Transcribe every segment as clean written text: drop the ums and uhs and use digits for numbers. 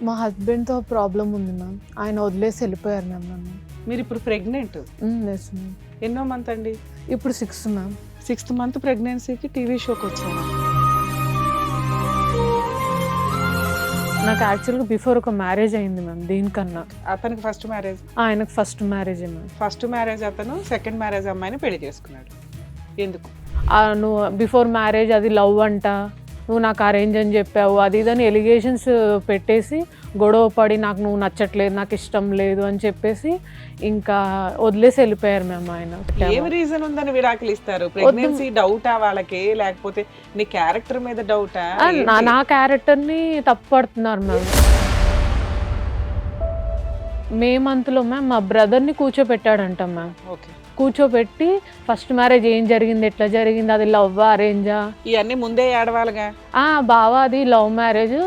మా హస్బెండ్‌తో ప్రాబ్లమ్ ఉంది మ్యామ్. ఆయన వదిలేసి వెళ్ళిపోయారు మ్యామ్ నన్ను. మీరు ఇప్పుడు ప్రెగ్నెంట్. Yes ma'am. ఎన్నో మంత్ అండి? ఇప్పుడు 6 మ్యామ్. 6th మంత్ ప్రెగ్నెన్సీకి టీవీ షోకి వచ్చారా? నాకు యాక్చువల్‌గా బిఫోర్ ఒక మ్యారేజ్ అయింది మ్యామ్ దీనికన్నా. అతనికి ఫస్ట్ మ్యారేజ్. ఆయనకు ఫస్ట్ మ్యారేజే మ్యామ్. ఫస్ట్ మ్యారేజ్ అతను, సెకండ్ మ్యారేజ్ అమ్మాయిని పెళ్లి చేసుకున్నాడు. ఎందుకు? నువ్వు బిఫోర్ మ్యారేజ్ అది లవ్ అంట, నువ్వు నాకు అరేంజ్ అని చెప్పావు, అది ఇదని ఎలిగేషన్స్ పెట్టేసి గొడవ పడి నాకు నువ్వు నచ్చట్లేదు, నాకు ఇష్టం లేదు అని చెప్పేసి ఇంకా వదిలేసి వెళ్ళిపోయారు మ్యామ్ ఆయన. ఏం రీజన్ ఉందని విడాకులు ఇస్తారు? ప్రెగ్నెన్సీ డౌటా వాళ్ళకి, లేకపోతే నీ క్యారెక్టర్ మీద డౌటా? నా క్యారెక్టర్ని తప్పు పడుతున్నారు మ్యామ్. మే మంత్లో మ్యామ్ మా బ్రదర్ని కూర్చోపెట్టాడంట మ్యామ్. ఓకే. కూర్చోబెట్టి ఫస్ట్ మ్యారేజ్ ఏం జరిగింది, ఎట్లా జరిగింది, అది లవ్ అరేంజా, ఇవన్నీ ముందే ఏడవాలిగా. బావా అది లవ్ మ్యారేజ్,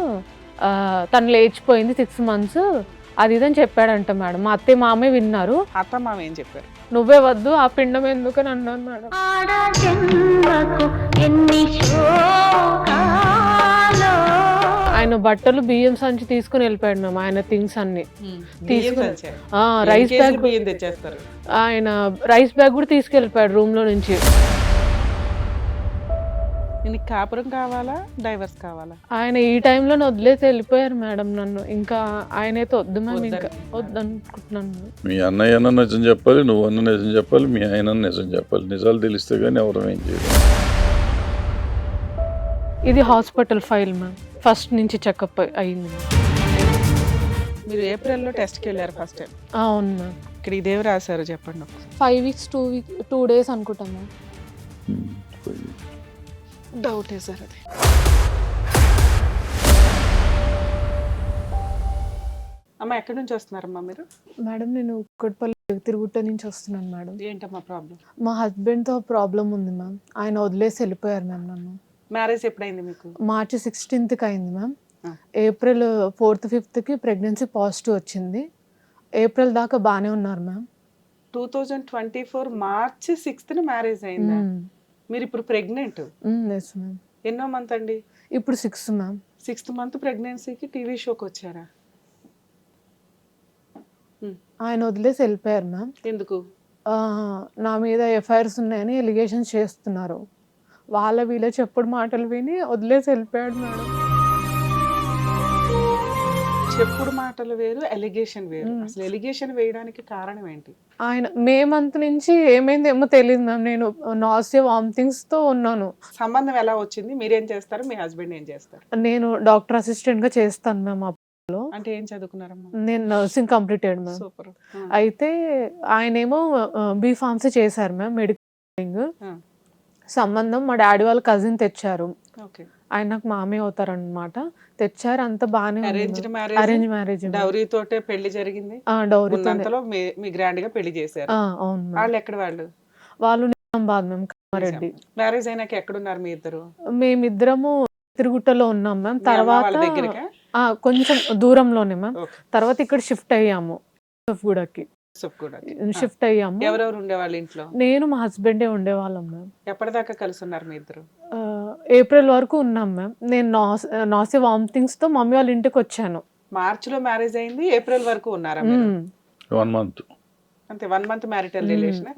తను లేచిపోయింది 6 months అది ఇదని చెప్పాడంట మేడం. మా అత్తయ్య మామయ్య విన్నారు. అత్త మామ ఏం చెప్పారు? నువ్వే వద్దు ఆ పిండం ఎందుకని అన్నాను మేడం. ఆయన బట్టలు బియ్యం సంచి తీసుకుని వెళ్ళిపోయాడు మ్యామ్. ఆయన థింగ్స్ అన్ని తీసుకుని రైస్ బ్యాగ్ బియ్యం తెచ్చేస్తారు. ఆయన రైస్ బ్యాగ్ కూడా తీసుకెళ్ళిపోయాడు రూమ్ లో నుంచి. నీకు కాపురం కావాలా, డైవర్స్ కావాలా? ఆయన ఈ టైంలో వదిలేసి వెళ్ళిపోయారు మేడం నన్ను. ఇంకా ఆయనైతే వద్దు మ్యామ్, ఇంకా వద్దు అనుకుంటున్నాను. మీ అన్నయ్య అన్న నిజం చెప్పాలి, నువ్వు అన్న నిజం చెప్పాలి, మీ ఆయన నిజం చెప్పాలి. నిజాలు తెలిస్తే కానీ ఎవరు ఏం చేయరు. ఇది హాస్పిటల్ ఫైల్ మ్యామ్. ఫస్ట్ నుంచి చెకప్ అయింది మ్యామ్. మీరు ఏప్రిల్లో టెస్ట్కి వెళ్ళారు ఫస్ట్ టైం? అవును మ్యామ్. ఇక్కడ ఇదేవి రాశారు చెప్పండి. 5 weeks 2 days అనుకుంటాం మ్యామ్. డౌటే సార్ అది. అమ్మ ఎక్కడి నుంచి వస్తున్నారమ్మా మీరు? మేడం నేను కుక్కట్పల్లి తిరుగుట్ట నుంచి వస్తున్నాను మేడం. ఏంటమ్మా ప్రాబ్లం? మా హస్బెండ్తో ప్రాబ్లం ఉంది మ్యామ్. ఆయన వదిలేసి వెళ్ళిపోయారు మ్యామ్ నన్ను. మ్యారేజ్ ఎప్పుడైంది మీకు? మార్చి 16th అయింది ma'am. April 4th 5th pregnancy positive వచ్చింది. ఏప్రిల్ దాకా బాగానే ఉన్నారు మ్యామ్. 2024 మార్చి 6th మ్యారేజ్ అయిందా? మీరు ఇప్పుడు ప్రెగ్నెంట్. Yes ma'am. ఎన్నో మంత్ అండి? ఇప్పుడు 6 మ్యామ్. 6th మంత్ ప్రెగ్నెన్సీకి టీవీ షోకి వచ్చారా? ఆయన వదిలేసి వెళ్ళిపోయారు మ్యామ్. ఎందుకు? నా మీద ఎఫ్ఐఆర్స్ ఉన్నాయని ఎలిగేషన్స్ చేస్తున్నారు. వీళ్ళ చెప్పుడు మాటలు విని వదిలేసి వెళ్ళిపోయాడు మేడం. చెప్పుడు మాటలు వేరు, ఎలిగేషన్ వేరు. అసలు ఎలిగేషన్ వేయడానికి కారణం ఏంటి? ఆయన మే మంత్ నుంచి ఏమైందేమో తెలియదు మ్యామ్. నేను నాసియా వామిటింగ్స్తో ఉన్నాను. సంబంధం ఎలా వచ్చింది? మీరేం చేస్తారు, మీ హస్బెండ్ ఏం చేస్తారు? నేను డాక్టర్ అసిస్టెంట్గా చేస్తాను మ్యామ్. అప్పుడు అంటే ఏం చదువుకున్నారమ్మా? నేను నర్సింగ్ కంప్లీటెడ్ మ్యామ్. సూపర్. అయితే ఆయనేమో B.Pharmacy చేశారు మ్యామ్, మెడికల్. సంబంధం మా డాడీ వాళ్ళ కజిన్ తెచ్చారు. ఓకే. ఆయన నాకు మామయ్య అవుతారనమాట. తెచ్చారు, అంత బాగానే అరేంజ్ మ్యారేజ్. డౌరీ తోటే పెళ్లి జరిగింది. డౌరీతో మీ గ్రాండ్ గా పెళ్లి చేశారు. అవును. వాళ్ళు ఎక్కడ? వాళ్ళు నిజామాబాద్ మ్యామ్, కామారెడ్డి. మ్యారేజ్ అయినాక ఎక్కడున్నారు మీ ఇద్దరు? మేమిద్దరము తిరుగుటలో ఉన్నాం మ్యామ్. తర్వాత కొంచెం దూరంలోనే మ్యామ్. తర్వాత ఇక్కడ షిఫ్ట్ అయ్యాము, గూడకి షిఫ్ట్ అయ్యాము. ఎవరెవరు ఉండేవాళ్ళు ఇంట్లో? నేను మా హస్బెండే ఉండేవాళ్ళం మ్యామ్. ఎప్పటిదాకా కలిసి ఉన్నారు మీ ఇద్దరు? ఏప్రిల్ వరకు ఉన్నాం మ్యామ్. నేను నాసియా వామిటింగ్స్ తో మమ్మీ వాళ్ళ ఇంటికి వచ్చాను. మార్చిలో మ్యారేజ్ అయింది, ఏప్రిల్ వరకు ఉన్నారా? 1 month అంతే. 1 month మ్యారిటల్ రిలేషన్.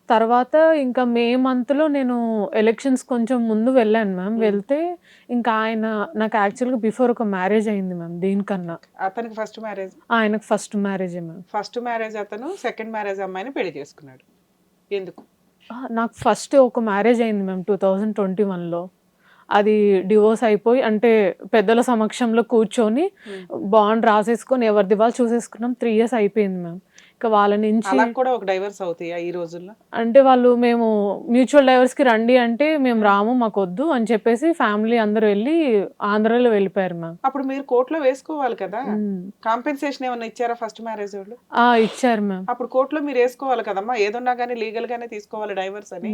తర్వాత ఇంకా మే మంత్లో నేను ఎలక్షన్స్ కొంచెం ముందు వెళ్ళాను మ్యామ్. వెళ్తే ఇంకా నాకు యాక్చువల్గా బిఫోర్ ఒక మ్యారేజ్ అయింది మ్యామ్ దీనికన్నా. అతనికి ఫస్ట్ మ్యారేజ్. ఆయనకు ఫస్ట్ మ్యారేజే మ్యామ్. ఫస్ట్ మ్యారేజ్ అతను, సెకండ్ మ్యారేజ్ అమ్మాయిని పెళ్లి చేసుకున్నాడు. ఎందుకు? నాకు ఫస్ట్ ఒక మ్యారేజ్ అయింది మ్యామ్ 2021లో. అది డివోర్స్ అయిపోయి, అంటే పెద్దల సమక్షంలో కూర్చొని బాండ్ రాసేసుకొని ఎవరిది వాళ్ళు చూసేసుకున్నాం. 3 years అయిపోయింది మ్యామ్. ఇంకా వాళ్ళ నుంచి కూడా ఒక డైవర్స్ అవుతాయా ఈ రోజుల్లో? అంటే మేము మ్యూచువల్ డైవర్స్కి రండి అంటే మేము రాము, మాకు వద్దు అని చెప్పేసి ఫ్యామిలీ అందరూ వెళ్ళి ఆంధ్రాలో వెళ్ళిపోయారు మ్యామ్. అప్పుడు మీరు కోర్టులో వేసుకోవాలి కదా. కాంపెన్సేషన్ ఏమన్నా ఇచ్చారా ఫస్ట్ మ్యారేజ్ వాళ్ళు? ఇచ్చారు మ్యామ్. అప్పుడు కోర్టులో మీరు వేసుకోవాలి కదమ్మా. ఏదన్నా కానీ లీగల్ గానే తీసుకోవాలి డైవర్స్ అని.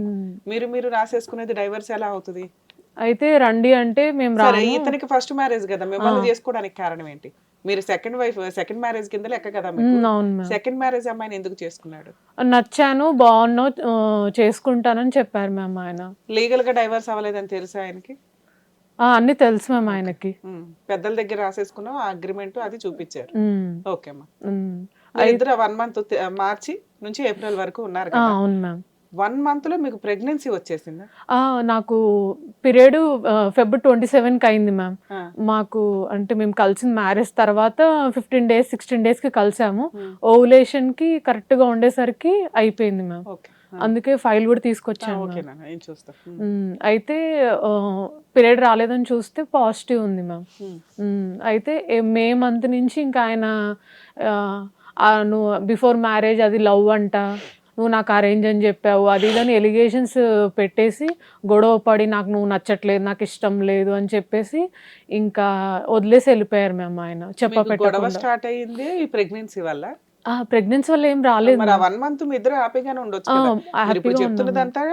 మీరు రాసేసుకునేది డైవర్స్ ఎలా అవుతుంది? అయితే రండి అంటే మేము రాము. ఇతనికి ఫస్ట్ మ్యారేజ్ కదా, మిమ్మల్ని చేసుకోవడానికి కారణం ఏంటి? మీరు సెకండ్ మ్యారేజ్ కింద లెక్క కదా. సెకండ్ మ్యారేజ్ అమ్మాయిని ఎందుకు చేసుకున్నాడు? నచ్చాను, బాగున్నావు, చేసుకుంటానని చెప్పారు మ్యామ్. ఆయన లీగల్ గా డైవర్స్ అవ్వలేదని తెలుసా ఆయనకి? అన్ని తెలుసు మ్యామ్ ఆయనకి. పెద్దల దగ్గర రాసేసుకున్నాం ఆ అగ్రిమెంట్ అది చూపించారు. ఉమ్, ఓకే అమ్మా. ఉమ్. ఇద్దరు 1 మంత్ మార్చి నుంచి ఏప్రిల్ వరకు ఉన్నారు కదా. అవును మ్యామ్. 1 మంత్ లో మీకు ప్రెగ్నెన్సీ వచ్చేసిందా? నాకు పీరియడ్ ఫెబ్రవరి 27కి అయింది మ్యామ్. ఆ. మాకు అంటే మేము కలిసిన మ్యారేజ్ తర్వాత 15 డేస్ 16 డేస్కి కలిసాము. ఉమ్. ఓవులేషన్కి కరెక్ట్గా ఉండేసరికి అయిపోయింది మ్యామ్. ఓకే. అందుకే ఫైల్ కూడా తీసుకొచ్చాను ఓకే మ్యామ్. నాన్న, ఏం చూస్తా. అయితే పీరియడ్ రాలేదని చూస్తే పాజిటివ్ ఉంది మ్యామ్. అయితే మే మంత్ నుంచి ఇంకా ఆయన నువ్వు బిఫోర్ మ్యారేజ్ అది లవ్ అంట, నువ్వు నాకు అరేంజ్ అని చెప్పావు, అది ఇదని ఎలిగేషన్స్ పెట్టేసి గొడవ పడి నాకు నువ్వు నచ్చట్లేదు, నాకు ఇష్టం లేదు అని చెప్పేసి ఇంకా వదిలేసి వెళ్ళిపోయారు మ్యామ్. ఆయన గొడవ చెప్పపెట్టకుండా. స్టార్ట్ అయ్యింది ఈ ప్రెగ్నెన్సీ వల్ల. ప్రెగ్నెన్సీ వల్ల ఏం రాలేదు మరి ఆ మ్యామ్. 1 మంత్ మీ ఇద్దరు హ్యాపీగానే ఉండొచ్చు కదా. మీరు ఇప్పుడు చెప్తున్నదంతా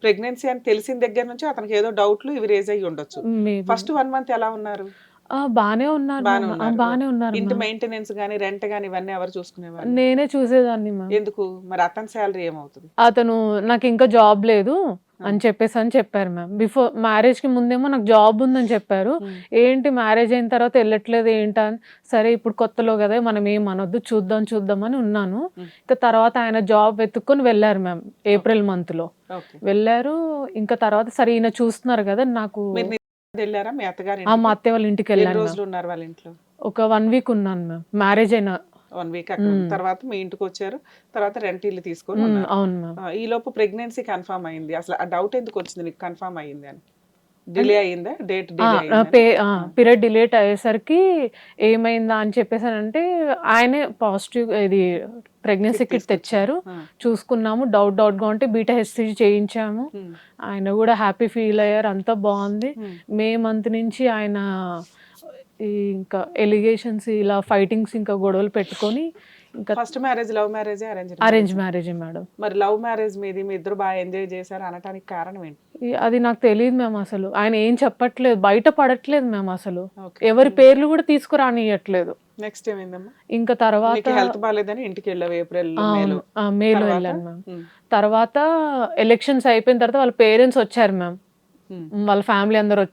ప్రెగ్నెన్సీ అని తెలిసిన దగ్గర నుంచి అతనికి ఏదో డౌట్లు ఇవి రేజ్ అయ్యి ఉండొచ్చు. Maybe. ఫస్ట్ 1 మంత్ ఎలా ఉన్నారు? బానే ఉన్నారు బానే మ్యామ్. ఉన్నారు. బానే ఉన్నారు ఇంటి మ్యామ్. మెయింటెనెన్స్ గానీ రెంట్ గానీ ఇవన్నీ ఎవరు చూసుకునేవారు? నేనే చూసేదాన్ని మ్యామ్. ఎందుకు మరి అతని శాలరీ ఏమవుతుంది? అతను నాకు ఇంకా జాబ్ లేదు అని చెప్పారు మ్యామ్. బిఫోర్ మ్యారేజ్కి ముందేమో నాకు జాబ్ ఉందని చెప్పారు. ఏంటి మ్యారేజ్ అయిన తర్వాత వెళ్ళట్లేదు ఏంటా అని, సరే ఇప్పుడు కొత్తలో కదా మనం ఏం అనొద్దు, చూద్దాం అని ఉన్నాను. ఇంకా తర్వాత ఆయన జాబ్ వెతుక్కొని వెళ్ళారు మ్యామ్. ఏప్రిల్ మంత్లో ఓకే. వెళ్ళారు. ఇంకా తర్వాత సరే ఈయన చూస్తున్నారు కదా నాకు. మీరు వెళ్ళారా మీ అత్తగారి మా అత్తయ్య వాళ్ళ ఇంటికి ఎన్ని వెళ్ళాను రోజులు మ్యామ్. ఉన్నారు వాళ్ళ ఇంట్లో? ఒక 1 వీక్ ఉన్నాను మ్యామ్. మ్యారేజ్ అయిన 1 వీక్ అక్కడ ఉన్న తర్వాత మీ ఇంటికి వచ్చారు. తర్వాత రెంట్ ఇల్లు తీసుకొని ఉన్నారు. అవును మ్యామ్. ఈ లోపు ప్రెగ్నెన్సీ కన్ఫర్మ్ అయింది. అసలు ఆ డౌట్ ఎందుకు వచ్చింది నీకు కన్ఫర్మ్ అయ్యింది అని? డిలే అయ్యిందా? డేట్ డిలే అయ్యిందా? పీరియడ్ డిలేట్ అయ్యేసరికి ఏమైందా అని చెప్పేసానంటే ఆయనే పాజిటివ్ ఇది ప్రెగ్నెన్సీ కిట్ తెచ్చారు. చూసుకున్నాము. డౌట్గా ఉంటే బీటా హెచ్సిజీ చేయించాము. ఆయన కూడా హ్యాపీ ఫీల్ అయ్యారు. అంతా బాగుంది. మే మంత్ నుంచి ఆయన ఇంకా ఎలిగేషన్స్ ఇలా ఫైటింగ్స్ ఇంకా గొడవలు పెట్టుకొని ఇంకా first marriage love marriage arrange marriage madam. మరి లవ్ మ్యారేజ్ మీది, మీ ఇద్దరు బాగా ఎంజాయ్ చేశారు అనటానికి కారణం ఏంటి? అది నాకు తెలియదు మ్యామ్. అసలు ఆయన ఏం చెప్పట్లేదు, బయట పడట్లేదు మ్యామ్. అసలు Okay. ఎవరి పేర్లు కూడా తీసుకురానియట్లేదు. నెక్స్ట్ ఏమైందమ్మా? ఇంకా తర్వాత నీకు హెల్త్ బాగాలేదని ఇంటికి వెళ్ళావు ఏప్రిల్ మేలో. మేలో తర్వాత? వెళ్ళాను మ్యామ్. తర్వాత ఎలక్షన్స్ అయిపోయిన తర్వాత వాళ్ళ పేరెంట్స్ వచ్చారు మ్యామ్. వాళ్ళ ఫ్యామిలీ అందరు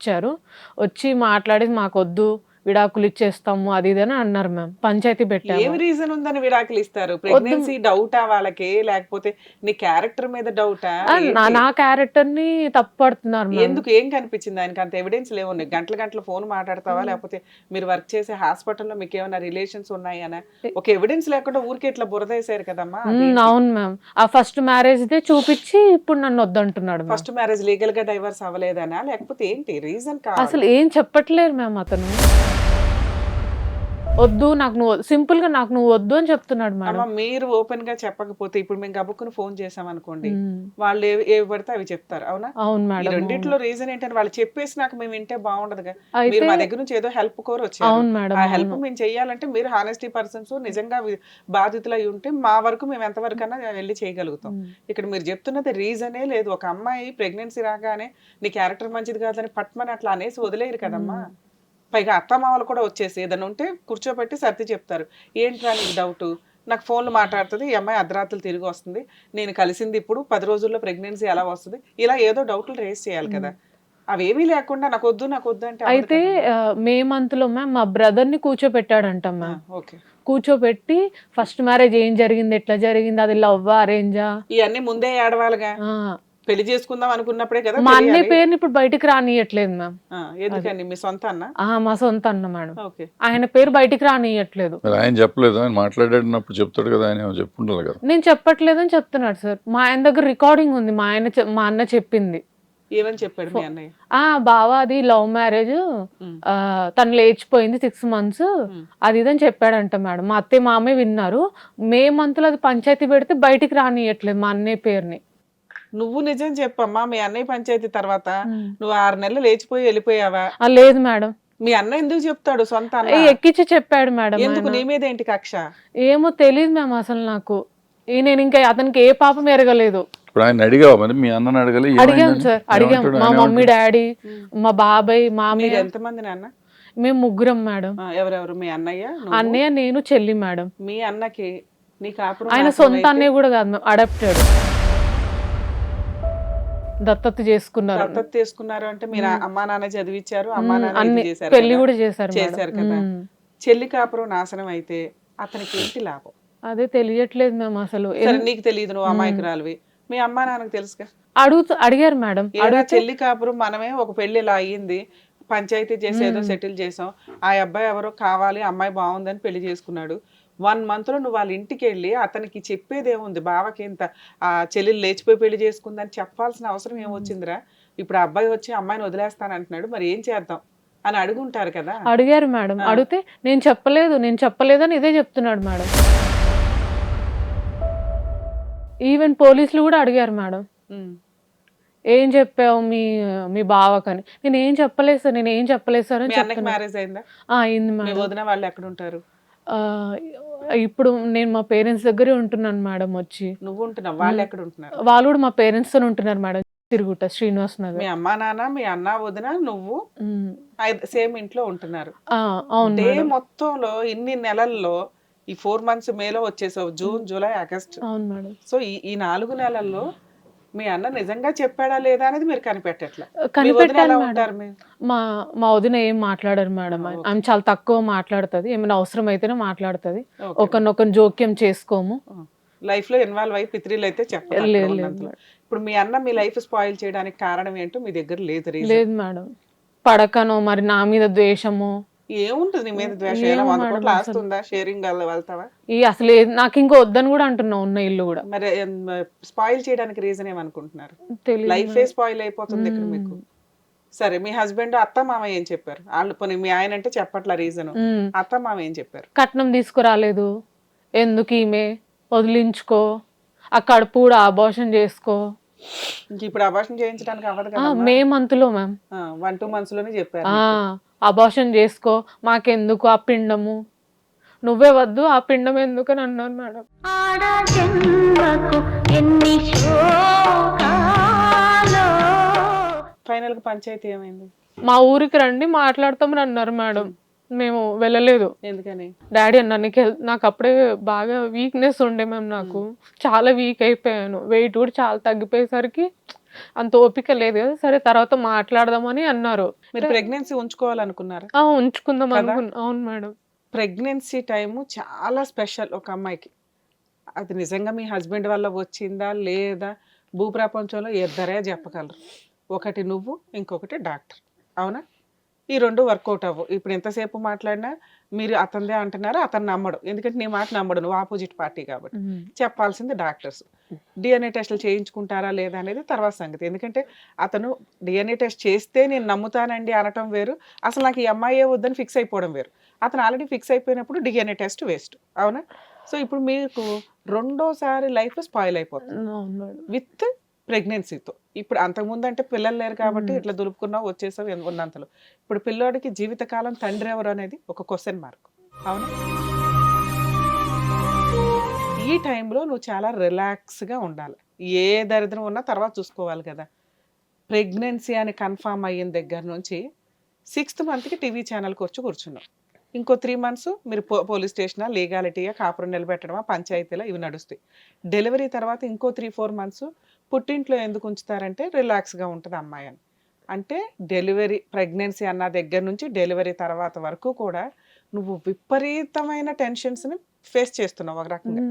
వచ్చి మాట్లాడి మాకు వద్దు, విడాకులు ఇచ్చేస్తాము అది ఇది అని అన్నారు మ్యామ్. పంచాయతీ పెట్టాము. ఏం రీజన్ ఉందని విడాకులు ఇస్తారు? ప్రెగ్నెన్సీ డౌటా వాళ్ళకి, లేకపోతే నీ క్యారెక్టర్ మీద డౌటా? నా క్యారెక్టర్ ని తప్పు పడుతున్నారు మ్యామ్. ఎందుకు? ఏం కనిపించింది ఆయనకి? అంత ఎవిడెన్స్ లేవు. గంటల ఫోన్ మాట్లాడతావా, లేకపోతే మీరు వర్క్ చేసే హాస్పిటల్లో మీకు ఏమైనా రిలేషన్స్ ఉన్నాయనా? ఒక ఎవిడెన్స్ లేకుండా ఊరికే ఇట్లా బురద వేసారు కదమ్మా. అవును మ్యామ్. ఆ ఫస్ట్ మ్యారేజ్ దే చూపించి ఇప్పుడు నన్ను వద్దంటున్నాడు. ఫస్ట్ మ్యారేజ్ లీగల్ గా డైవర్స్ అవ్వలేదనా, లేకపోతే ఏంటి రీజన్? అసలు ఏం చెప్పట్లేరు మ్యామ్. అతను వద్దు, నాకు నువ్వు సింపుల్ గా నాకు నువ్వు వద్దు అని చెప్తున్నాడు మేడం. మీరు ఓపెన్ గా చెప్పకపోతే ఇప్పుడు మేము గబుక్కుని ఫోన్ చేసాం అనుకోండి, వాళ్ళు ఏవి పడితే అవి చెప్తారు. అవునా? అవును మేడం. రెండిట్లో రీజన్ ఏంటంటే వాళ్ళు చెప్పేసి నాకు మేము వింటే బాగుండదుగా. మీరు మా దగ్గర నుంచి ఏదో హెల్ప్ కోరు వచ్చారు. ఆ హెల్ప్ మేము చెయ్యాలంటే మీరు హానెస్టీ పర్సన్స్, నిజంగా బాధితులు అయి ఉంటే మా వరకు మేము ఎంతవరకు అన్నా వెళ్ళి చేయగలుగుతాం. ఇక్కడ మీరు చెప్తున్నది రీజనే లేదు. ఒక అమ్మాయి ప్రెగ్నెన్సీ రాగానే నీ క్యారెక్టర్ మంచిది కాదని పట్మని అట్లా అనేసి వదిలేరు కదమ్మా. పైగా అత్తమామలు కూడా వచ్చేసి ఏదైనా ఉంటే కూర్చోబెట్టి సర్ది చెప్తారు. ఏంట్రా నీకు డౌట్? నాకు ఫోన్లు మాట్లాడుతుంది, ఈ అమ్మాయి అర్ధరాత్రులు తిరిగి వస్తుంది, నేను కలిసింది ఇప్పుడు 10 రోజుల్లో ప్రెగ్నెన్సీ ఎలా వస్తుంది, ఇలా ఏదో డౌట్లు రేస్ చేయాలి కదా. అవేమీ లేకుండా నాకు వద్దు అంటే అయితే మే మంత్ లో మ్యామ్ మా బ్రదర్ ని కూర్చోపెట్టాడంట మ్యామ్. ఓకే. కూర్చోబెట్టి ఫస్ట్ మ్యారేజ్ ఏం జరిగింది, ఎట్లా జరిగింది, అది లవ్వా అరేంజా, ఇవన్నీ ముందే ఏడవాలిగా. పెళ్లి చేసుకుందాం అనుకున్నప్పుడే కదా. మా అన్నయ్య పేరుని ఇప్పుడు బయటికి రానియట్లేదు మ్యామ్. ఎందుకని? మీ సొంత అన్న? మా సొంత అన్న మేడం. ఓకే. ఆయన పేరు బయటికి రానియట్లేదు. ఆయన చెప్పలేదు, ఆయన మాట్లాడినప్పుడు చెప్తాడు కదా, ఆయన చెప్పుండాలి కదా. నేను చెప్పట్లేదని చెప్తున్నాడు సార్. మా ఆయన దగ్గర రికార్డింగ్ ఉంది. మా అన్న చెప్పింది. ఏమని చెప్పాడు మీ అన్నయ్య? బావా అది లవ్ మ్యారేజ్, తను లేచిపోయింది 6 months అది ఇదని చెప్పాడంట మేడం. మా అత్తయ్య మామే విన్నారు. మే మంత్ లో అది పంచాయతీ పెడితే బయటికి రానియట్లేదు మా అన్నయ్య పేరుని. నువ్వు నిజం చెప్పమ్మా. మీ అన్నయ్య పంచాయతీ తర్వాత నువ్వు 6 నెలలు లేచిపోయి వెళ్ళిపోయావా? లేదు మేడం. మీ అన్న ఎందుకు చెప్తాడు? సొంత అన్న ఎక్కించి చెప్పాడు మేడం. ఎందుకు? నీ మీద ఏంటి కక్ష? ఏమో తెలియదు మ్యామ్. అసలు నాకు నేను ఇంకా అతనికి ఏ పాపం ఎరగలేదు. ఇప్పుడు ఆయన అడిగావా మరి? మీ అన్నని అడగలే? అడిగాం సార్, అడిగాం. మా మమ్మీ డాడీ, మా బాబాయ్, మామయ్య. ఎంతమంది నాన్న? మేము 3 మేడం. ఎవరెవరు? మీ అన్నయ్య, అన్నయ్య, నేను, చెల్లి మేడం. మీ అన్నకి నీ కాపురం ఆయన సొంత అన్నయ్య కూడా కాదు మ్యామ్, అడాప్టెడ్. దత్తత చేసుకున్నారు. దత్తత తీసుకున్నారు అంటే మీరు అమ్మా నాన్న చదివించారు, అమ్మా నాన్న అన్ని ఇది చేశారు పెళ్లి కదా. కూడా చేశారు చేశారు కదా. చెల్లి కాపురం నాశనం అయితే అతనికి ఏంటి లాభం? అదే తెలియట్లేదు మ్యామ్ అసలు. సరే నీకు తెలియదు, నువ్వు అమాయకురాలివి, మీ అమ్మా నాన్నకు తెలుసుగా. అడిగారు మేడం. చెల్లి కాపురం మనమే ఒక పెళ్లి ఇలా అయ్యింది, పంచాయతీ చేసేదో సెటిల్ చేసాం, ఆ అబ్బాయి ఎవరో కావాలి, అమ్మాయి బాగుందని పెళ్లి చేసుకున్నాడు. 1 month లో నువ్వు వాళ్ళ ఇంటికి వెళ్ళి అతనికి చెప్పేదేముంది, బావకి ఇంత ఆ చెల్లెలు లేచిపోయి పెళ్లి చేసుకుందని చెప్పాల్సిన అవసరం ఏమొచ్చిందిరా? ఇప్పుడు ఆ అబ్బాయి వచ్చి అమ్మాయిని వదిలేస్తానంటున్నాడు, మరి ఏం చేద్దాం అని అడుగుంటారు కదా. అడిగారు మేడం. అడిగితే నేను చెప్పలేదు అని ఇదే చెప్తున్నాడు మేడం. ఈవెన్ పోలీసులు కూడా అడిగారు మేడం, ఏం చెప్పావు మీ బావకని. నేను ఏం చెప్పలేదు సార్ అని అన్నకి మ్యారేజ్ అయిందా? అయింది మీ మేడం. వదిన వాళ్ళు ఎక్కడ ఉంటారు? ఇప్పుడు నేను మా పేరెంట్స్ దగ్గరే ఉంటున్నాను మేడం. వచ్చి నువ్వు ఉంటున్నావు, వాళ్ళు ఎక్కడ ఉంటున్నారు? వాళ్ళు కూడా మా పేరెంట్స్ తో ఉంటున్నారు మేడం, తిరుగుట శ్రీనివాస్ నగర్. మీ అమ్మా నాన్న, మీ అన్న వదిన, నువ్వు సేమ్ ఇంట్లో ఉంటున్నారు. అవును డే మొత్తంలో ఇన్ని నెలల్లో ఈ 4 months మేలో వచ్చేసావు, జూన్ జూలై ఆగస్ట్. అవును మేడం. సో ఈ 4 నెలల్లో మీ అన్న నిజంగా చెప్పాడా లేదా అనేది మీరు కనిపెట్టట్లా. కనిపెట్టాలి ఉంటారు మేడం. మా వదిన ఏం మాట్లాడారు మేడం. ఆమె చాలా తక్కువ మాట్లాడుతుంది, ఏమైనా అవసరం అయితేనే మాట్లాడుతుంది, ఒకరినొకరు జోక్యం చేసుకోము. లైఫ్ లో ఇన్వాల్వ్ అయి పిత్రీలు అయితే చెప్పలేదు. ఇప్పుడు మీ అన్న మీ లైఫ్ స్పాయిల్ చేయడానికి కారణం ఏంటో మీ దగ్గర లేదు మేడం. పడకనో మరి నా మీద ద్వేషము ఏముంటుంది, నీ మీద ద్వేషం? ఎలా 100 కోట్లు ఆస్తుందా? షేరింగ్ వెళ్తావా? అసలు నాకు ఇంకో వద్దని కూడా అంటున్నా, ఉన్న ఇల్లు కూడా. మరి స్పాయిల్ చేయడానికి రీజన్ ఏమనుకుంటున్నారు? లైఫ్ స్పాయిల్ అయిపోతుంది ఇక్కడ మీకు. సరే, మీ హస్బెండ్ అత్త మామ ఏం చెప్పారు? వాళ్ళు పోనీ మీ ఆయన అంటే చెప్పట్ల రీజన్, అత్త మామ ఏం చెప్పారు? కట్నం తీసుకురాలేదు, ఎందుకు ఈమె వదిలించుకో, ఆ కడుపు కూడా అబార్షన్ చేసుకో. ఇప్పుడు అబార్షన్ చేయించడానికి అవ్వదు కదా. మే మంత్ లో మ్యామ్ 1-2 months లోనే చెప్పారు అబార్షన్ చేసుకో, మాకెందుకు ఆ పిండము, నువ్వే వద్దు ఆ పిండం ఎందుకు అని అన్నాను మేడం. ఫైనల్ గా పంచాయతీ ఏమైంది? మా ఊరికి రండి మాట్లాడతామని అన్నారు మేడం. మేము వెళ్ళలేదు. ఎందుకని? డాడీ అన్న నాకు అప్పుడే బాగా వీక్నెస్ ఉండే మ్యామ్, నాకు చాలా వీక్ అయిపోయాను, వెయిట్ కూడా చాలా తగ్గిపోయేసరికి అంత ఓపిక లేదు కదా. సరే తర్వాత మాట్లాడదామని అన్నారు. మీరు ప్రెగ్నెన్సీ ఉంచుకోవాలనుకున్నారు? ఉంచుకుందాం అనుకున్నా. అవును మేడం. ప్రెగ్నెన్సీ టైము చాలా స్పెషల్ ఒక అమ్మాయికి. అది నిజంగా మీ హస్బెండ్ వల్ల వచ్చిందా లేదా భూప్రపంచంలో ఇద్దరే చెప్పగలరు. ఒకటి నువ్వు, ఇంకొకటి డాక్టర్. అవునా? ఈ 2 వర్కౌట్ అవ్వవు. ఇప్పుడు ఎంతసేపు మాట్లాడినా మీరు అతనిదే అంటున్నారు, అతను నమ్మడు, ఎందుకంటే నీ మాట నమ్మడు, నువ్వు ఆపోజిట్ పార్టీ కాబట్టి. చెప్పాల్సింది డాక్టర్స్. డిఎన్ఏ టెస్టులు చేయించుకుంటారా లేదా అనేది తర్వాత సంగతి. ఎందుకంటే అతను డిఎన్ఏ టెస్ట్ చేస్తే నేను నమ్ముతానండి అనటం వేరు, అసలు నాకు ఈ అమ్మాయే వద్దని ఫిక్స్ అయిపోవడం వేరు. అతను ఆల్రెడీ ఫిక్స్ అయిపోయినప్పుడు డిఎన్ఏ టెస్ట్ వేస్ట్. అవునా? సో ఇప్పుడు మీకు 2వ లైఫ్ స్పాయిల్ అయిపోతుంది విత్ ప్రెగ్నెన్సీతో. ఇప్పుడు అంతకుముందు అంటే పిల్లలు లేరు కాబట్టి ఇట్లా దులుపుకున్నావు, వచ్చేసావు ఉన్నంతలో. ఇప్పుడు పిల్లోడికి జీవితకాలం తండ్రి ఎవరు అనేది ఒక క్వశ్చన్ మార్క్. అవునా? ఈ టైంలో నువ్వు చాలా రిలాక్స్గా ఉండాలి. ఏ దరిద్రం ఉన్నా తర్వాత చూసుకోవాలి కదా. ప్రెగ్నెన్సీ అని కన్ఫామ్ అయిన దగ్గర నుంచి 6th monthకి టీవీ ఛానల్కి వచ్చి కూర్చున్నావు. ఇంకో 3 months మీరు పోలీస్ స్టేషనా, లీగాలిటీయా, కాపురం నిలబెట్టడమా, పంచాయతీలా, ఇవి నడుస్తాయి. డెలివరీ తర్వాత ఇంకో 3-4 months పుట్టింట్లో ఎందుకు ఉంచుతారంటే రిలాక్స్గా ఉంటుంది అమ్మాయి అని. అంటే డెలివరీ ప్రెగ్నెన్సీ అన్న దగ్గర నుంచి డెలివరీ తర్వాత వరకు కూడా నువ్వు విపరీతమైన టెన్షన్స్ని ఫేస్ చేస్తున్నావు ఒక రకంగా.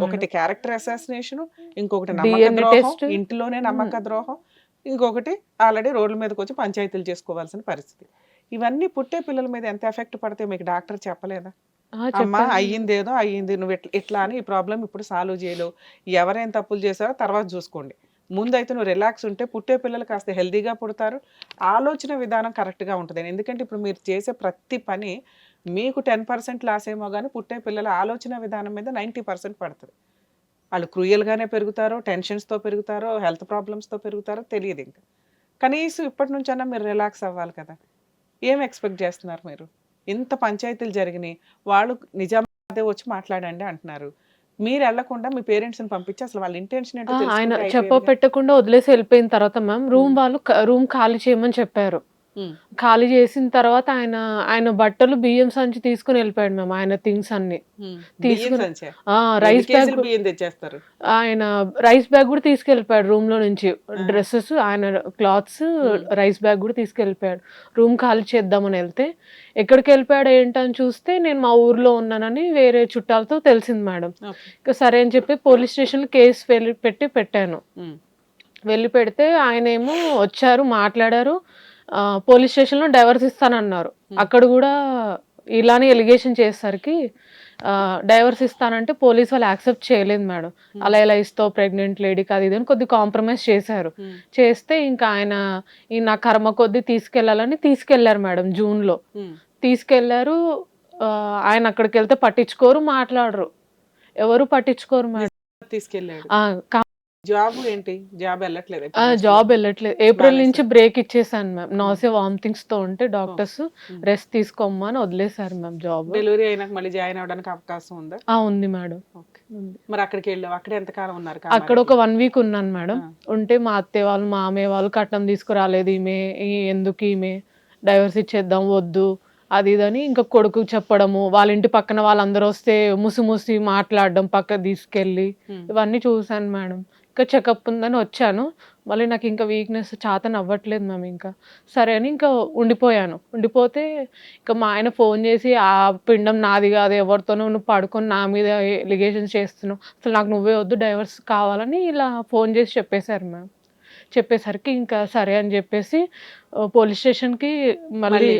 ఒకటి క్యారెక్టర్ అసాసినేషన్, ఇంకొకటి నమ్మక ద్రోహం, ఇంటిలోనే నమ్మక ద్రోహం, ఇంకొకటి ఆల్రెడీ రోడ్ల మీదకి వచ్చి పంచాయతీలు చేసుకోవాల్సిన పరిస్థితి. ఇవన్నీ పుట్టే పిల్లల మీద ఎంత ఎఫెక్ట్ పడితే మీకు డాక్టర్ చెప్పలేదా? అమ్మా అయ్యిందేదో అయ్యింది, నువ్వు ఇట్లా అని ఈ ప్రాబ్లం ఇప్పుడు సాల్వ్ చేయలేవు, ఎవరైనా తప్పులు చేశారో తర్వాత చూసుకోండి, ముందైతే నువ్వు రిలాక్స్ ఉంటే పుట్టే పిల్లలు కాస్త హెల్తీగా పుడతారు, ఆలోచన విధానం కరెక్ట్గా ఉంటుంది. ఎందుకంటే ఇప్పుడు మీరు చేసే ప్రతి పని మీకు 10% లాస్ ఏమో కానీ పుట్టే పిల్లల ఆలోచన విధానం మీద 90% పడుతుంది. వాళ్ళు క్రూయల్గానే పెరుగుతారో, టెన్షన్స్తో పెరుగుతారో, హెల్త్ ప్రాబ్లమ్స్తో పెరుగుతారో తెలియదు. ఇంకా కనీసం ఇప్పటి నుంచైనా మీరు రిలాక్స్ అవ్వాలి కదా. ఏం ఎక్స్పెక్ట్ చేస్తున్నారు మీరు? ఇంత పంచాయతీలు జరిగినాయి, వాళ్ళు నిజామాబాదే వచ్చి మాట్లాడండి అంటున్నారు, మీరు వెళ్లకుండా మీ పేరెంట్స్ని పంపించి అసలు వాళ్ళ ఇంటెన్షన్ ఏంటో ఆయన పెట్టకుండా వదిలేసి వెళ్ళిపోయిన తర్వాత మ్యామ్ రూమ్ ఖాళీ చేయమని చెప్పారు. ఖాళీ చేసిన తర్వాత ఆయన బట్టలు బియ్యం సంచి తీసుకుని వెళ్ళిపోయాడు మ్యామ్, ఆయన థింగ్స్ అన్ని తీసుకుని. రైస్ బ్యాగ్ బియ్యం తెచ్చేస్తారు. ఆయన రైస్ బ్యాగ్ కూడా తీసుకెళ్ళిపోయాడు రూమ్ లో నుంచి, డ్రెస్సెస్, ఆయన క్లాత్స్, రైస్ బ్యాగ్ కూడా తీసుకెళ్ళిపోయాడు. రూమ్ ఖాళీ చేద్దామని వెళ్తే ఎక్కడికి వెళ్ళిపోయాడు ఏంటని చూస్తే నేను మా ఊర్లో ఉన్నానని వేరే చుట్టాలతో తెలిసింది మేడం. ఇక సరే అని చెప్పి పోలీస్ స్టేషన్ కేసు పెట్టాను. వెళ్ళి పెడితే ఆయన ఏమో వచ్చారు, మాట్లాడారు, పోలీస్ స్టేషన్లో డైవర్స్ ఇస్తానన్నారు. అక్కడ కూడా ఇలానే ఎలిగేషన్ చేసేసరికి డైవర్స్ ఇస్తానంటే పోలీస్ వాళ్ళు యాక్సెప్ట్ చేయలేదు మేడం. అలా ఎలా ఇస్తావు ప్రెగ్నెంట్ లేడీకి, అది ఇది అని కొద్ది కాంప్రమైజ్ చేశారు. చేస్తే ఇంకా ఆయన ఈ నా కర్మ కొద్దీ తీసుకెళ్లాలని తీసుకెళ్లారు మేడం. జూన్లో తీసుకెళ్లారు. ఆయన అక్కడికి వెళ్తే పట్టించుకోరు, మాట్లాడరు, ఎవరు పట్టించుకోరు మేడం. తీసుకెళ్ళాడు. జాబ్ ఏంటి? జాబ్ వెళ్ళట్లేదు? జాబ్ వెళ్ళట్లేదు. ఏప్రిల్ నుంచి బ్రేక్ ఇచ్చేసాను మ్యామ్. నాసియా వామిటింగ్స్ తో ఉంటే డాక్టర్స్ రెస్ట్ తీసుకోమని వదిలేసారు మ్యామ్. జాబ్ డెలివరీ అయినాక మళ్ళీ జాయిన్ అవడానికి అవకాశం ఉందా? ఉంది మేడం. మరి అక్కడికి వెళ్ళావు, అక్కడ ఎంత కాలం ఉన్నారు? అక్కడ ఒక 1 వీక్ ఉన్నాను మేడం. ఉంటే మా అత్తయ్య వాళ్ళు, మా అమ్మయ్య వాళ్ళు కట్నం తీసుకురాలేదు, ఈమె ఎందుకు ఈమె డైవర్స్ ఇచ్చేద్దాం వద్దు అది ఇదని ఇంకా కొడుకు చెప్పడము, వాళ్ళ ఇంటి పక్కన వాళ్ళందరూ వస్తే ముసి మాట్లాడడం పక్క తీసుకెళ్ళి, ఇవన్నీ చూసాను మేడం. ఇంకా చెకప్ ఉందని వచ్చాను. మళ్ళీ నాకు ఇంకా వీక్నెస్ చాతన అవ్వట్లేదు మ్యామ్. ఇంకా సరే అని ఇంకా ఉండిపోతే ఇంకా మా ఆయన ఫోన్ చేసి ఆ పిండం నాది కాదు, ఎవరితోనో నువ్వు పడుకొని నా మీద ఎలిగేషన్స్ చేస్తున్నావు, అసలు నాకు నువ్వే వద్దు, డైవర్స్ కావాలని ఇలా ఫోన్ చేసి చెప్పేశారు మ్యామ్. చెప్పేసరికి ఇంకా సరే అని చెప్పేసి పోలీస్ స్టేషన్కి మళ్ళీ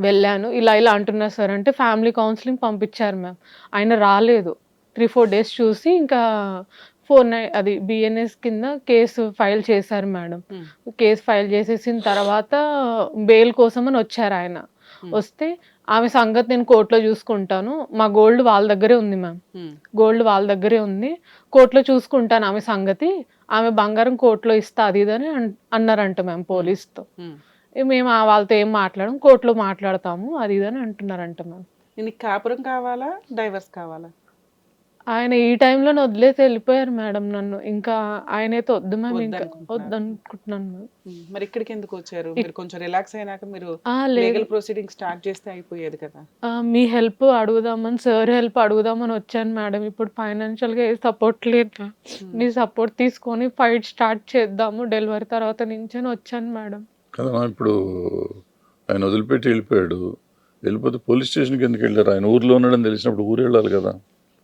వెళ్ళాను. ఇలా అంటున్నారు సార్ అంటే ఫ్యామిలీ కౌన్సిలింగ్ పంపించారు మ్యామ్. ఆయన రాలేదు. 3-4 డేస్ చూసి ఇంకా అది బిఎన్ఎస్ కింద కేసు ఫైల్ చేశారు మేడం. కేసు ఫైల్ చేసేసిన తర్వాత బెయిల్ కోసం అని వచ్చారు ఆయన. వస్తే ఆమె సంగతి నేను కోర్టులో చూసుకుంటాను, మా గోల్డ్ వాళ్ళ దగ్గరే ఉంది మ్యామ్, గోల్డ్ వాళ్ళ దగ్గరే ఉంది, కోర్టులో చూసుకుంటాను ఆమె సంగతి, ఆమె బంగారం కోర్టులో ఇస్తా అది ఇదని అన్నారంట మ్యామ్ పోలీస్తో. మేము వాళ్ళతో ఏం మాట్లాడము, కోర్టులో మాట్లాడతాము అది ఇదని అంటున్నారంట మ్యామ్. నీకు కాపురం కావాలా, డైవర్స్ కావాలా? ఆయన ఈ టైంలో వదిలేసి వెళ్ళిపోయారు మేడం నన్ను. ఇంకా ఆయన అయితే వద్దు మ్యామ్, ఇంకా వద్దనుకుంటున్నాను మ్యామ్. మరి ఇక్కడికి ఎందుకు వచ్చారు? మీరు కొంచెం రిలాక్స్ అయినాక మీరు లీగల్ ప్రొసీడింగ్ స్టార్ట్ చేస్తే అయిపోయేది కదా. మీ హెల్ప్ అడుగుదామని, సార్ హెల్ప్ అడుగుదామని వచ్చాను మేడం. ఇప్పుడు ఫైనాన్షియల్గా ఏ సపోర్ట్ లేదు, మీ సపోర్ట్ తీసుకొని ఫైట్ స్టార్ట్ చేద్దాము డెలివరీ తర్వాత నుంచి అని వచ్చాను మేడం. కదా ఇప్పుడు ఆయన వదిలిపెట్టి వెళ్ళిపోతే పోలీస్ స్టేషన్కి ఎందుకు వెళ్ళారు? ఆయన ఊర్లో ఉన్నాడని తెలిసినప్పుడు ఊరు వెళ్ళాలి కదా.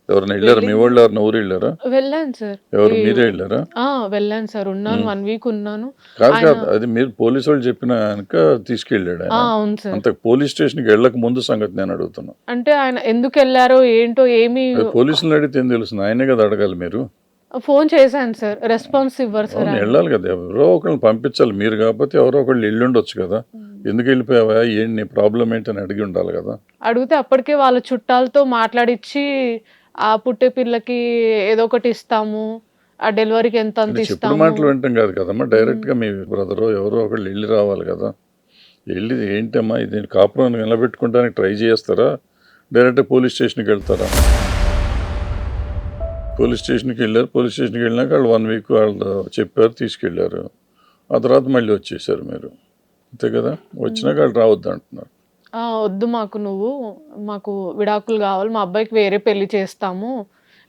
ఎవరైనా వెళ్ళారా? మీ వాళ్ళు ఎవరైనా ఊరు వెళ్ళారా? వెళ్ళాను సార్. ఎవరు, మీరే వెళ్ళారా? వెళ్ళాను సార్, ఉన్నాను 1 వీక్ ఉన్నాను. కాదు అది మీరు పోలీసు వాళ్ళు చెప్పిన కనుక తీసుకెళ్ళాడు. అవును సార్. అంత పోలీస్ స్టేషన్కి వెళ్ళక ముందు సంగతి నేను అడుగుతున్నా. అంటే ఆయన ఎందుకు వెళ్ళారో ఏంటో ఏమి పోలీసులు అడిగితే ఏం తెలుస్తుంది? ఆయనే కదా అడగాలి. మీరు ఫోన్ చేశాను సార్, రెస్పాన్స్ ఇవ్వరు సార్. వెళ్ళాలి కదా, ఎవరో ఒకరిని పంపించాలి. మీరు కాకపోతే ఎవరో ఒకళ్ళు వెళ్ళి ఉండొచ్చు కదా. ఎందుకు వెళ్ళిపోయావా, ఏంటి నీ ప్రాబ్లం ఏంటని అడిగి ఉండాలి కదా. అడిగితే అప్పటికే వాళ్ళ చుట్టాలతో మాట్లాడిచ్చి ఆ పుట్టే పిల్లకి ఏదో ఒకటి ఇస్తాము, ఆ డెలివరీకి ఎంత చెప్పిన మాటలు వింటాం కాదు కదమ్మా. డైరెక్ట్ గా మీ బ్రదర్ ఎవరో ఒకళ్ళు వెళ్ళి రావాలి కదా. వెళ్ళి ఏంటమ్మా ఇది కాపురం నిలబెట్టుకోవడానికి ట్రై చేస్తారా, డైరెక్ట్ పోలీస్ స్టేషన్కి వెళ్తారా? పోలీస్ స్టేషన్కి వెళ్ళారు. పోలీస్ స్టేషన్కి వెళ్ళినాక వాళ్ళు 1 వీక్ వాళ్ళు చెప్పారు, తీసుకెళ్ళారు. ఆ తర్వాత మళ్ళీ వచ్చేసారు మీరు, అంతే కదా. వచ్చినాక వాళ్ళు రావద్దు అంటున్నారు. వద్దు మాకు విడాకులు కావాలి, మా అబ్బాయికి వేరే పెళ్లి చేస్తాము,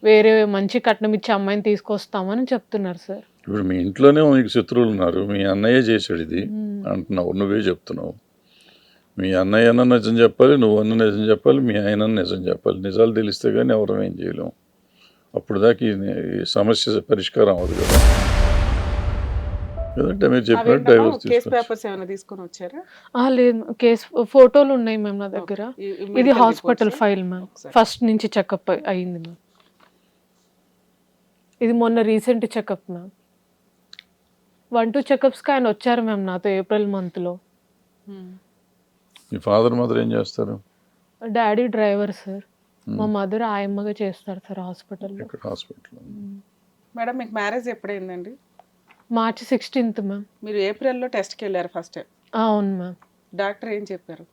వేరే మంచి కట్నం ఇచ్చే అమ్మాయిని తీసుకొస్తామని చెప్తున్నారు సార్. ఇప్పుడు మీ ఇంట్లోనే మీకు శత్రువులు ఉన్నారు. మీ అన్నయ్య చేశాడు ఇది అంటున్నావు, నువ్వే చెప్తున్నావు. మీ అన్నయ్య అన్న నిజం చెప్పాలి, నువ్వు అన్న నిజం చెప్పాలి, మీ ఆయన నిజం చెప్పాలి. నిజాలు తెలిస్తే కానీ ఎవరం ఏం చేయలేము. అప్పుడు దాకా ఈ సమస్య పరిష్కారం అవ్వదు కదా. లేదంటే మీరు చెప్పినట్టు డైవర్స్ తీసుకొని వచ్చారా? లేదు, కేసు ఫోటోలు ఉన్నాయి మ్యామ్ నా దగ్గర. ఇది హాస్పిటల్ ఫైల్ మ్యామ్, ఫస్ట్ నుంచి చెకప్ అయ్యింది మ్యామ్. ఇది మొన్న రీసెంట్ చెకప్ మ్యామ్. 1-2 చెకప్స్కి ఆయన వచ్చారు మ్యామ్ నాతో ఏప్రిల్ మంత్లో. మీ ఫాదర్ మదర్ ఏం చేస్తారు? డాడీ డ్రైవర్ సార్, మా మదర్ ఆయమ్మగా చేస్తారు సార్ హాస్పిటల్లో. మేడం మీకు మ్యారేజ్ ఎప్పుడైందండి? March 16th ma'am. మీరు ఏప్రిల్లో టెస్ట్కి వెళ్ళారు ఫస్ట్? అవును మ్యామ్. డాక్టర్ ఏం చెప్పారు?